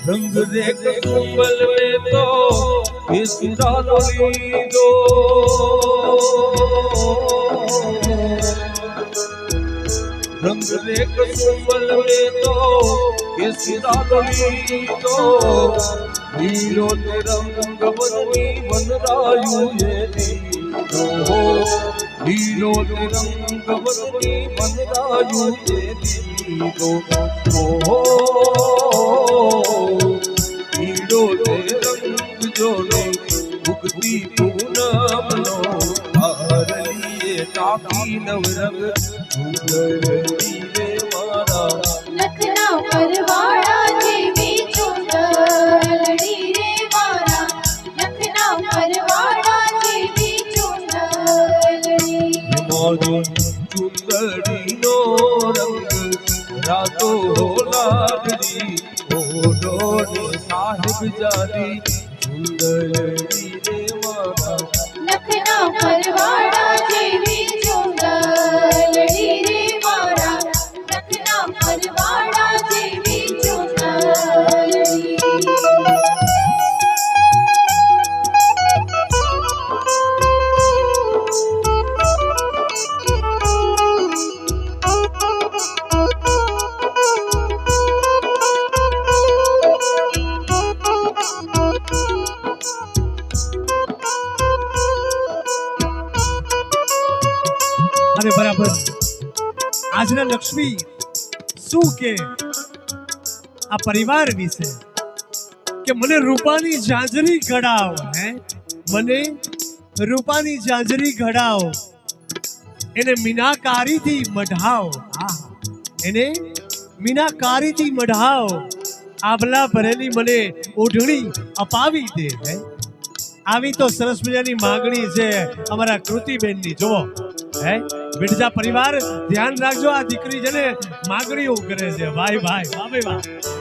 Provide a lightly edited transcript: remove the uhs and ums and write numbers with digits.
रंग देख कुंबल में तो इसका लीदो रंग देख कुंबल में तो इसका लीदो हीरो ते रंग बदनी बनरायु ये दीदो हीरो ते रंग बदनी बनरायु ये दीदो हीरो ते रंग जोने मुक्ति पूनम नो हार लिए टाकी नवरंग झूलड़ी रे मारा लखनऊ परवाड़ा देवी चुंदड़ी रे मारा लखनऊ परवाड़ा देवी चुंदड़ी मोदी चुंदड़ी नो रंग रातो हो लाडली ओडोनी साहिब जादी चुंदड़ी रे मारा लखनऊ परवाड़ा देवी चुंदड़ी रे मारा लखनऊ परवाड़ा देवी चुंदड़ी अरे बराबर આજના લક્ષ્મી શું કે આ પરિવાર વિશે કે મને રૂપાની ઝાંઝરી ઘડાવ હે મને રૂપાની ઝાંઝરી ઘડાવ એને મીનાકારીથી મઢાવ એને મીનાકારીથી મઢાવ આભલા ભરેલી મને ઓઢણી અપાવી દે હે આવી તો સરસ મજાની માંગણી છે અમારા કૃતિબેનની જુઓ હે બિરજા પરિવાર ધ્યાન રાખજો આ દીકરી છે ને માગણીઓ કરે છે ભાઈ ભાઈ વાહ ભાઈ વાહ